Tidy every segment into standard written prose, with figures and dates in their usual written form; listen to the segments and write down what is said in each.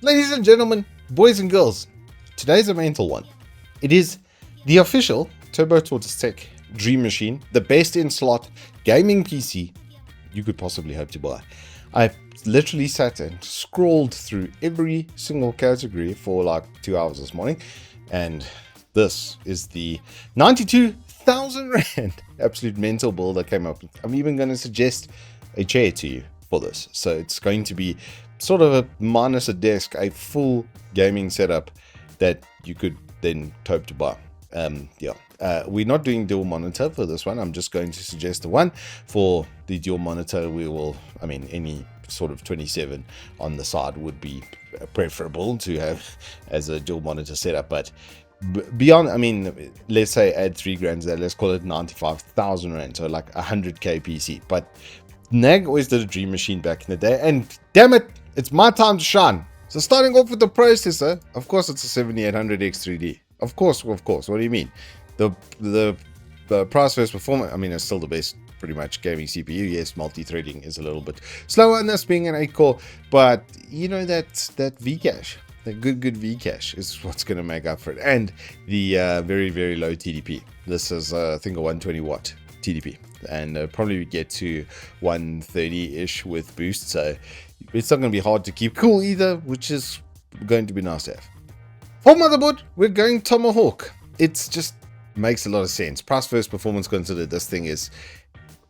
Ladies and gentlemen, boys and girls, today's a mental one. It is the official Tortoise Tech Dream Machine, the best in slot gaming PC you could possibly hope to buy. I literally sat and scrolled through every single category for like 2 hours this morning, and this is the 92,000 Rand absolute mental build I came up with. I'm even going to suggest a chair to you for this. So it's going to be sort of a minus a desk, a full gaming setup that you could then hope to buy. We're not doing dual monitor for this one. I'm just going to suggest the one for the dual monitor. Any sort of 27 on the side would be preferable to have as a dual monitor setup, but beyond, let's say add 3 grand there, let's call it 95,000 Rand, so like 100k PC. But Nag always did a dream machine back in the day, and damn it, it's my time to shine. So starting off with the processor, of course it's a 7800X3D. Of course. What do you mean? The price versus performance, it's still the best pretty much gaming CPU. Yes, multi-threading is a little bit slower in this being an 8-core, but you know that V-cache, the good V-cache is what's going to make up for it. And the very, very low TDP. This is, I think, a 120 watt TDP. And probably get to 130-ish with boost. So it's not going to be hard to keep cool either, which is going to be nice to have. For motherboard, we're going Tomahawk. It's just makes a lot of sense. Price versus performance considered, this thing is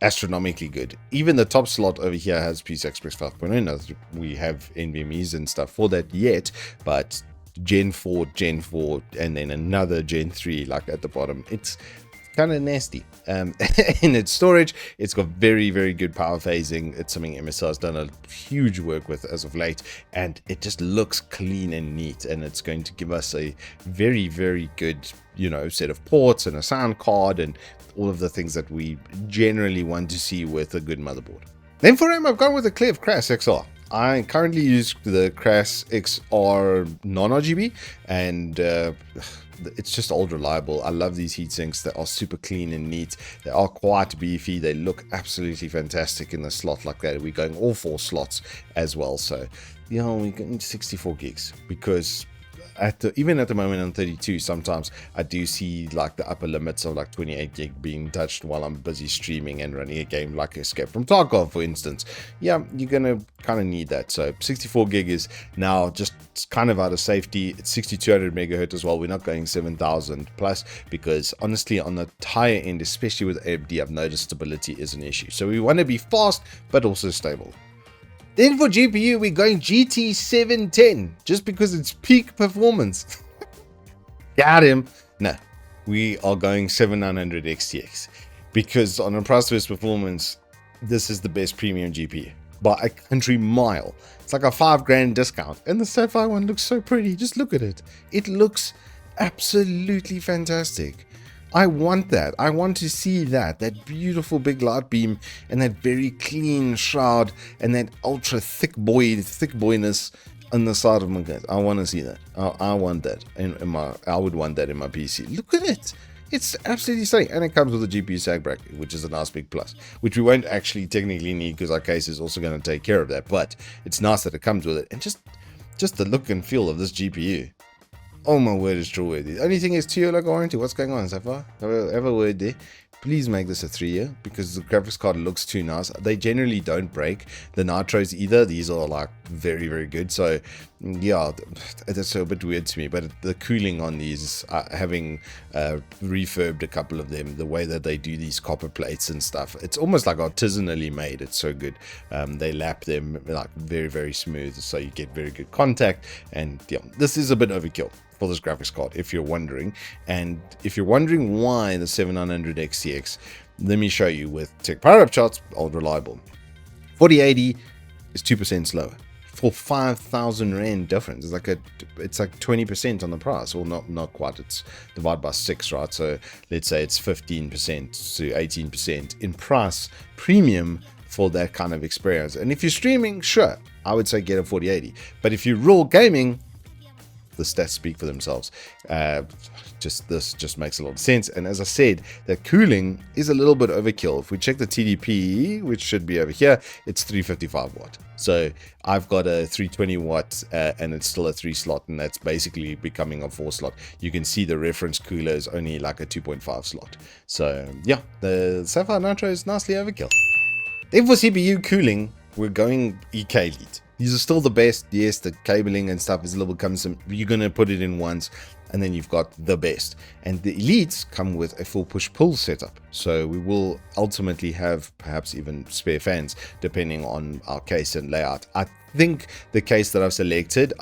astronomically good. Even the top slot over here has PCI Express 5.0. Now, we have NVMe's and stuff for that yet, but Gen 4, and then another Gen 3 like at the bottom. It's kind of nasty. In its storage, it's got very, very good power phasing. It's something MSI has done a huge work with as of late, and it just looks clean and neat, and it's going to give us a very, very good, set of ports and a sound card and all of the things that we generally want to see with a good motherboard. Then for RAM, I've gone with a Clev Crass XR. I currently use the Crass XR non-RGB, and it's just old reliable. I love these heatsinks. They are super clean and neat. They are quite beefy. They look absolutely fantastic in the slot like that. We're going all 4 slots as well. So, we're going 64 gigs because even at the moment on 32, sometimes I do see like the upper limits of like 28 gig being touched while I'm busy streaming and running a game like Escape from Tarkov, for instance. Yeah, you're gonna kind of need that. So 64 gig is now just kind of out of safety. It's 6200 megahertz as well. We're not going 7000 plus because honestly on the higher end, especially with AMD, I've noticed stability is an issue. So we want to be fast but also stable. Then for GPU, we're going GT710, just because it's peak performance. Got him. No, we are going 7900 XTX, because on a price versus performance, this is the best premium GPU by a country mile. It's like a 5 grand discount, and the Sapphire one looks so pretty. Just look at it. It looks absolutely fantastic. I want that. I want to see that beautiful big light beam and that very clean shroud and that ultra thick boyness on the side of my guys. I want to see that. I want that I would want that in my PC. Look at it. It's absolutely stunning, and it comes with a GPU sag bracket, which is a nice big plus, which we won't actually technically need because our case is also going to take care of that. But it's nice that it comes with it, and just the look and feel of this GPU. Oh my word, it's true worthy. The only thing is 2-year local warranty. What's going on, Sapphire? Have a word there. Please make this a 3-year because the graphics card looks too nice. They generally don't break the nitros either. These are like very, very good. So yeah, that's a bit weird to me. But the cooling on these, having refurbed a couple of them, the way that they do these copper plates and stuff, it's almost like artisanally made. It's so good. They lap them like very, very smooth, so you get very good contact. And yeah, this is a bit overkill for this graphics card, if you're wondering. And if you're wondering why the 7900 XTX, let me show you with Tech Power Up charts. Old reliable. 4080 is 2% slower for 5,000 Rand difference. It's like 20% on the price, or not quite. It's divided by 6, right? So let's say it's 15% to 18% in price premium for that kind of experience. And if you're streaming, sure, I would say get a 4080. But if you're raw gaming, the stats speak for themselves. This just makes a lot of sense. And as I said, the cooling is a little bit overkill. If we check the TDP, which should be over here, it's 355 watt. So I've got a 320 watt and it's still a 3 slot, and that's basically becoming a 4 slot. You can see the reference cooler is only like a 2.5 slot. So yeah, the Sapphire Nitro is nicely overkill. Then for CPU cooling, we're going EK Elite. These are still the best. Yes, the cabling and stuff is a little cumbersome. You're going to put it in once, and then you've got the best. And the Elites come with a full push-pull setup. So we will ultimately have perhaps even spare fans, depending on our case and layout. I think the case that I've selected,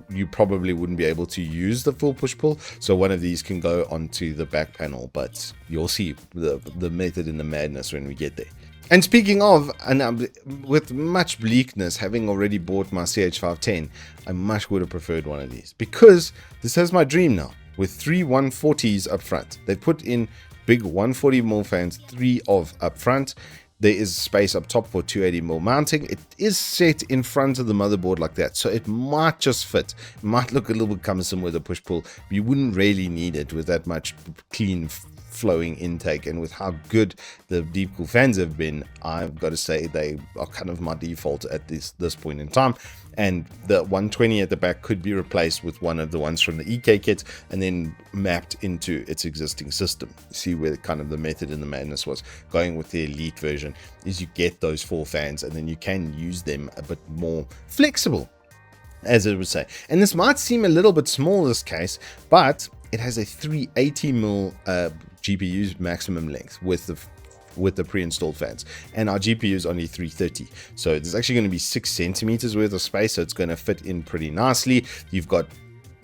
you probably wouldn't be able to use the full push-pull. So one of these can go onto the back panel, but you'll see the method in the madness when we get there. And speaking of, and with much bleakness, having already bought my CH510, I much would have preferred one of these, because this has my dream now, with 3 140s up front. They put in big 140mm fans, 3 of up front. There is space up top for 280mm mounting. It is set in front of the motherboard like that, so it might just fit. It might look a little bit cumbersome with a push-pull, but you wouldn't really need it with that much clean flowing intake. And with how good the deep cool fans have been, I've got to say they are kind of my default at this point in time. And the 120 at the back could be replaced with one of the ones from the EK kit and then mapped into its existing system. See where kind of the method in the madness was. Going with the Elite version is you get those 4 fans and then you can use them a bit more flexible, as it would say. And this might seem a little bit small, this case, but it has a 380mm GPU's maximum length with the pre-installed fans, and our GPU is only 330, so there's actually going to be 6 centimeters worth of space, so it's going to fit in pretty nicely. You've got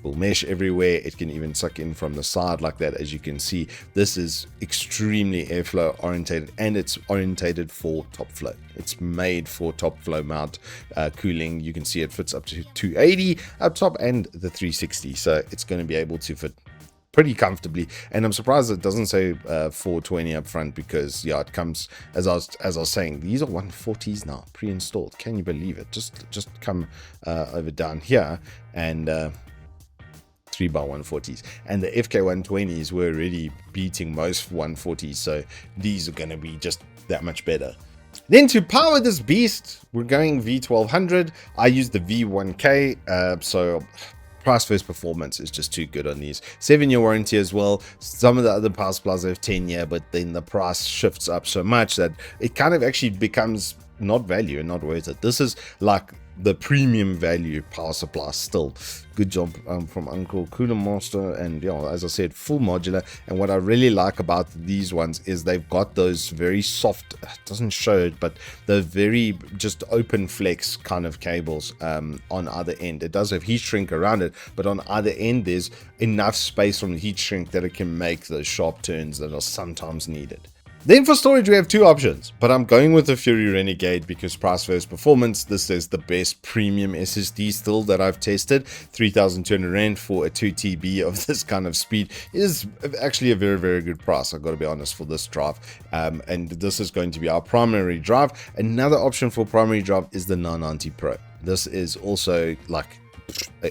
full mesh everywhere. It can even suck in from the side like that. As you can see, this is extremely airflow orientated, and it's orientated for top flow. It's made for top flow mount cooling. You can see it fits up to 280 up top and the 360, so it's going to be able to fit pretty comfortably. And I'm surprised it doesn't say 420 up front, because yeah, it comes, as I was saying, these are 140s now pre-installed. Can you believe it? Just come over down here and 3x140s, and the FK120s were already beating most 140s, so these are going to be just that much better. Then to power this beast, we're going V1200. I use the V1K, so price versus performance is just too good on these. 7-year warranty as well. Some of the other power supplies have 10-year, but then the price shifts up so much that it kind of actually becomes not value and not worth it. This is like the premium value power supply still. Good job from Uncle Cooler Master. And yeah, as I said, full modular. And what I really like about these ones is they've got those very soft, it doesn't show it, but the very just open flex kind of cables on either end. It does have heat shrink around it, but on either end there's enough space from the heat shrink that it can make those sharp turns that are sometimes needed. Then for storage, we have 2 options, but I'm going with the Fury Renegade because price versus performance, this is the best premium SSD still that I've tested. 3,200 Rand for a 2 TB of this kind of speed is actually a very, very good price, I've got to be honest, for this drive. And this is going to be our primary drive. Another option for primary drive is the 990 Pro. This is also like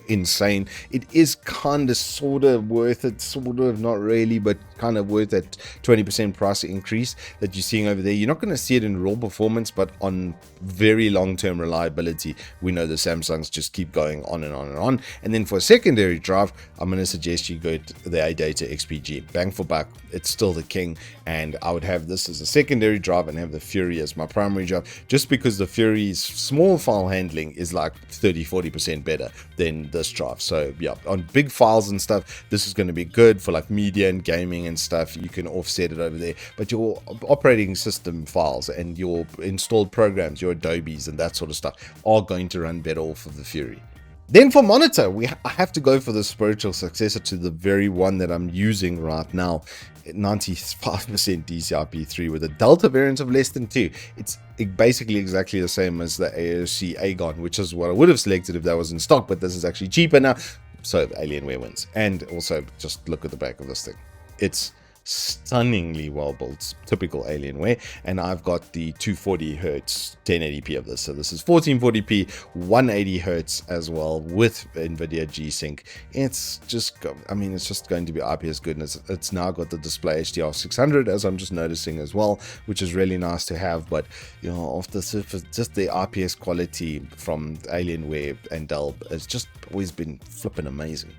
insane. It is kind of sort of worth it, sort of not really, but kind of worth that 20% price increase that you're seeing over there. You're not going to see it in raw performance, but on very long-term reliability, we know the Samsungs just keep going on and on and on. And then for a secondary drive, I'm going to suggest you go to the ADATA XPG. Bang for buck, it's still the king, and I would have this as a secondary drive and have the Fury as my primary drive, just because the Fury's small file handling is like 30-40% better than this drive. So yeah, on big files and stuff, this is going to be good for like media and gaming and stuff. You can offset it over there, but your operating system files and your installed programs, your Adobes and that sort of stuff, are going to run better off of the Fury. Then for monitor, I have to go for the spiritual successor to the very one that I'm using right now, 95% DCI-P3 with a Delta variant of less than 2. It's basically exactly the same as the AOC Aegon, which is what I would have selected if that was in stock, but this is actually cheaper now, so Alienware wins. And also, just look at the back of this thing. It's stunningly well built, typical Alienware. And I've got the 240 hertz 1080p of this. So this is 1440p, 180 hertz as well with NVIDIA G-Sync. It's just going to be IPS goodness. It's now got the display HDR 600, as I'm just noticing as well, which is really nice to have. But you know, off the surface, just the IPS quality from Alienware and Dell has just always been flipping amazing.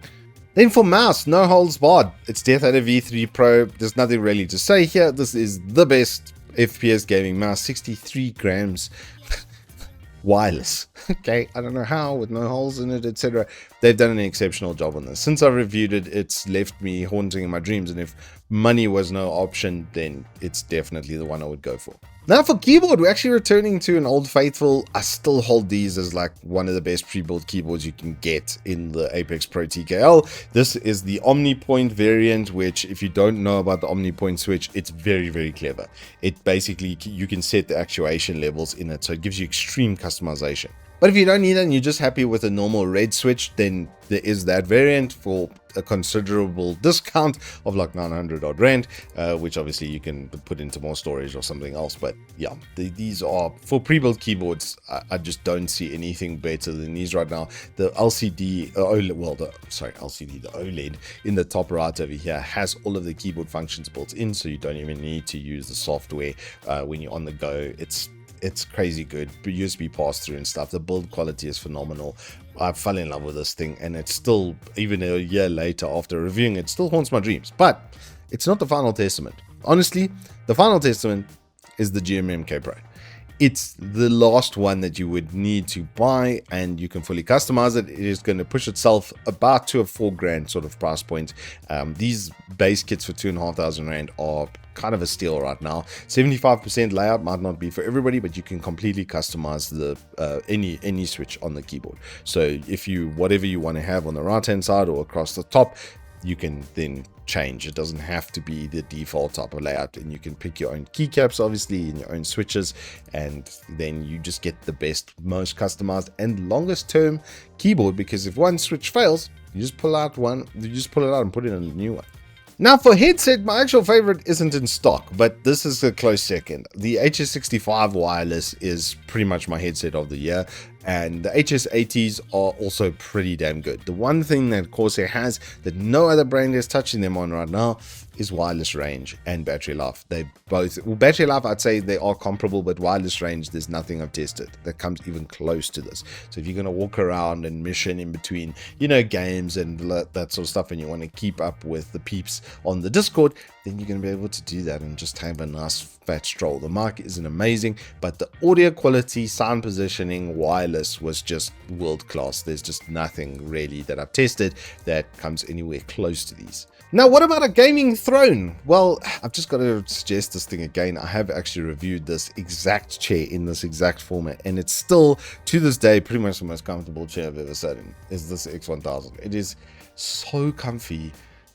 Then for mouse, no holds barred. It's Death Adder V3 Pro. There's nothing really to say here. This is the best FPS gaming mouse, 63 grams. Wireless. Okay, I don't know how, with no holes in it, etc. They've done an exceptional job on this. Since I reviewed it, it's left me haunting in my dreams, and if money was no option, then it's definitely the one I would go for. Now for keyboard, we're actually returning to an old faithful. I still hold these as like one of the best pre-built keyboards you can get in the Apex Pro TKL. This is the OmniPoint variant, which if you don't know about the OmniPoint switch, it's very, very clever. It basically, you can set the actuation levels in it, so it gives you extreme customization. But if you don't need it and you're just happy with a normal red switch, then there is that variant for a considerable discount of like 900 odd rand, which obviously you can put into more storage or something else. But yeah, these are for pre-built keyboards. I just don't see anything better than these right now. The LCD, the OLED in the top right over here has all of the keyboard functions built in, so you don't even need to use the software when you're on the go. It's crazy good. USB pass-through and stuff. The build quality is phenomenal. I fell in love with this thing, and it's still, even a year later after reviewing it, still haunts my dreams. But it's not the final testament. Honestly, the final testament is the GMMK Pro. It's the last one that you would need to buy, and you can fully customize it. It is going to push itself about to a 4 grand sort of price point. These base kits for 2,500 rand are kind of a steal right now. 75% layout might not be for everybody, but you can completely customize the any switch on the keyboard. So if you, whatever you want to have on the right hand side or across the top, you can then change. It doesn't have to be the default type of layout, and you can pick your own keycaps obviously and your own switches, and then you just get the best, most customized and longest term keyboard, because if one switch fails, you just pull out one, you just pull it out and put in a new one. Now for headset, my actual favorite isn't in stock, but this is a close second. The HS65 wireless is pretty much my headset of the year, and the HS80s are also pretty damn good. The one thing that Corsair has that no other brand is touching them on right now is wireless range and battery life. They both, well, battery life I'd say they are comparable, but wireless range, there's nothing I've tested that comes even close to this. So if you're going to walk around and mission in between, you know, games and that sort of stuff, and you want to keep up with the peeps on the Discord, then you're going to be able to do that and just have a nice fat stroll. The mic isn't amazing, but the audio quality, sound positioning, wireless was just world class. There's just nothing really that I've tested that comes anywhere close to these. Now, what about a gaming throne? Well, I've just got to suggest this thing again. I have actually reviewed this exact chair in this exact format, and it's still, to this day, pretty much the most comfortable chair I've ever sat in, is this X1000. It is so comfy.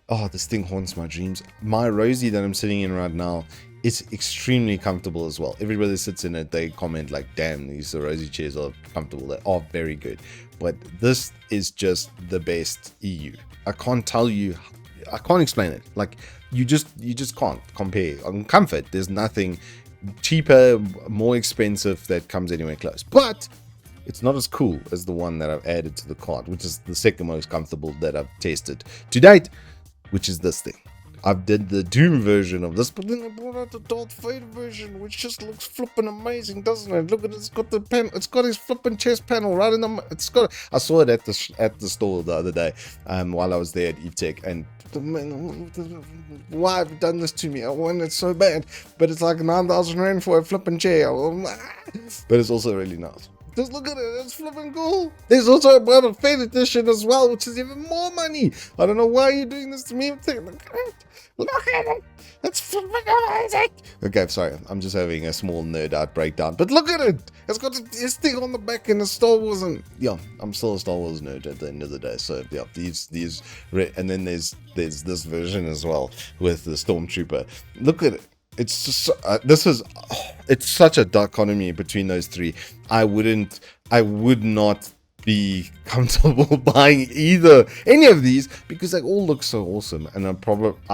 Oh, this thing haunts my dreams. My Rosie that I'm sitting in right now, it's extremely comfortable as well. Everybody that sits in it, they comment like, damn, these Rosie chairs are comfortable. They are very good. But this is just the best EU. I can't tell you, I can't explain it. Like, you just can't compare. On comfort, there's nothing cheaper, more expensive that comes anywhere close. But it's not as cool as the one that I've added to the cart, which is the second most comfortable that I've tested to date, which is this thing. I did the Doom version of this, but then I brought out the Darth Vader version, which just looks flipping amazing, doesn't it? Look at it, it's got the pen, it's got his flipping chest panel right in the, it's got, I saw it at the store the other day, while I was there at Evetech, and why have you done this to me? I want it so bad, but it's like 9,000 rand for a flipping chair, but it's also really nice. Just look at it, it's flipping cool. There's also a Boba Fett edition as well, which is even more money. I don't know why you're doing this to me. Look at it. Look at it. It's flipping amazing. Okay, sorry. I'm just having a small nerd out breakdown. But look at it. It's got this thing on the back and the Star Wars. And yeah, I'm still a Star Wars nerd at the end of the day. So yeah, these, and then there's this version as well with the Stormtrooper. Look at it. It's just it's such a dichotomy between those three. I would not be comfortable buying any of these because they all look so awesome. And I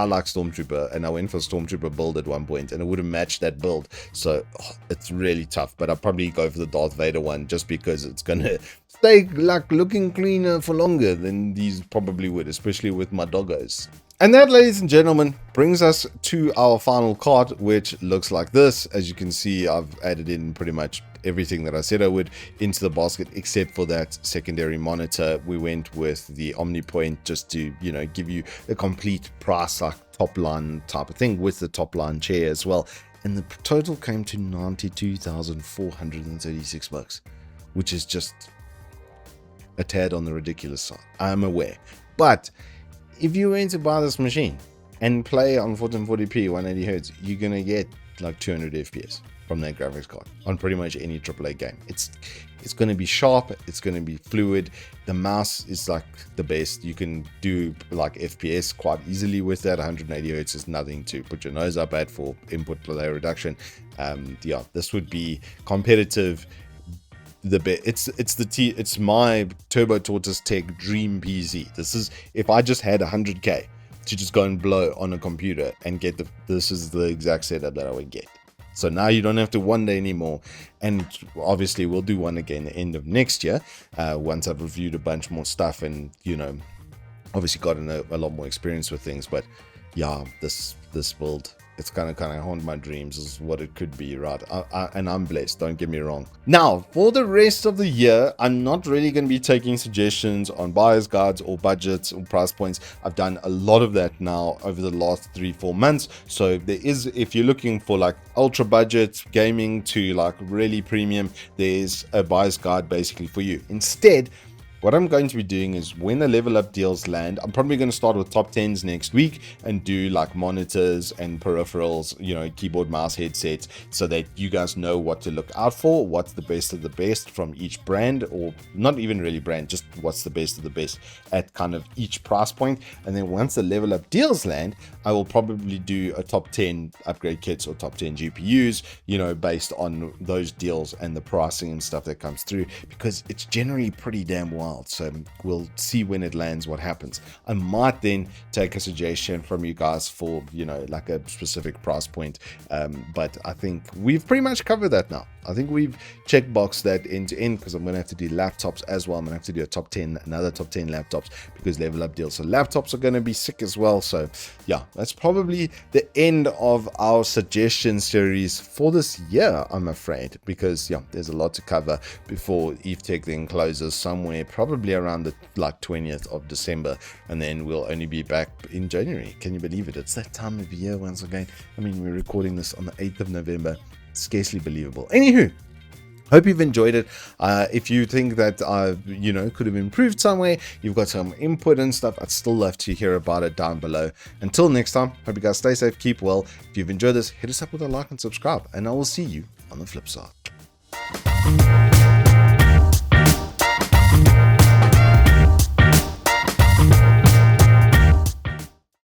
like Stormtrooper, and I went for Stormtrooper build at one point, and it would have matched that build. So it's really tough. But I'll probably go for the Darth Vader one just because it's gonna stay like looking cleaner for longer than these probably would, especially with my doggos. And that, ladies and gentlemen, brings us to our final cart, which looks like this. As you can see, I've added in pretty much everything that I said I would into the basket, except for that secondary monitor. We went with the OmniPoint just to, you know, give you a complete price, like top line type of thing, with the top line chair as well. And the total came to 92,436 bucks, which is just a tad on the ridiculous side, I'm aware. But if you were to buy this machine and play on 1440p 180 hertz, you're gonna get like 200 FPS from that graphics card on pretty much any AAA game. It's gonna be sharp, it's gonna be fluid. The mouse is like the best. You can do like FPS quite easily with that. 180 hertz is nothing to put your nose up at for input delay reduction. Yeah, this would be competitive. It's my Turbo Tortoise Tech dream PC. This is, if I just had 100k to just go and blow on a computer and get this is the exact setup that I would get. So now you don't have to wonder anymore. And obviously we'll do one again the end of next year, once I've reviewed a bunch more stuff and, you know, obviously gotten a lot more experience with things. But yeah, this build, it's kind of haunt my dreams, is what it could be, right? And I'm blessed, don't get me wrong. Now, for the rest of the year, I'm not really going to be taking suggestions on buyer's guides or budgets or price points. I've done a lot of that now over the last 3-4 months. So there is, if you're looking for like ultra budget gaming to like really premium, there's a buyer's guide basically for you. Instead, what I'm going to be doing is when the level up deals land, I'm probably going to start with top 10s next week and do like monitors and peripherals, you know, keyboard, mouse, headsets, so that you guys know what to look out for, what's the best of the best from each brand, or not even really brand, just what's the best of the best at kind of each price point. And then once the level up deals land, I will probably do a top 10 upgrade kits or top 10 GPUs, you know, based on those deals and the pricing and stuff that comes through, because it's generally pretty damn wild. So we'll see when it lands what happens. I might then take a suggestion from you guys for, you know, like a specific price point, but I think we've pretty much covered that now. I think we've checkboxed that end to end, because I'm going to have to do laptops as well. I'm going to have to do another top 10 laptops, because level up deals. So laptops are going to be sick as well. So yeah, that's probably the end of our suggestion series for this year, I'm afraid, because yeah, there's a lot to cover before Evetech then closes somewhere probably around the like 20th of December, and then we'll only be back in January. Can you believe it? It's that time of year once again. I mean, we're recording this on the 8th of November. Scarcely believable. Anywho, hope you've enjoyed it. If you think that you know, could have improved somewhere, you've got some input and stuff, I'd still love to hear about it down below. Until next time, hope you guys stay safe, keep well. If you've enjoyed this, hit us up with a like and subscribe, and I will see you on the flip side.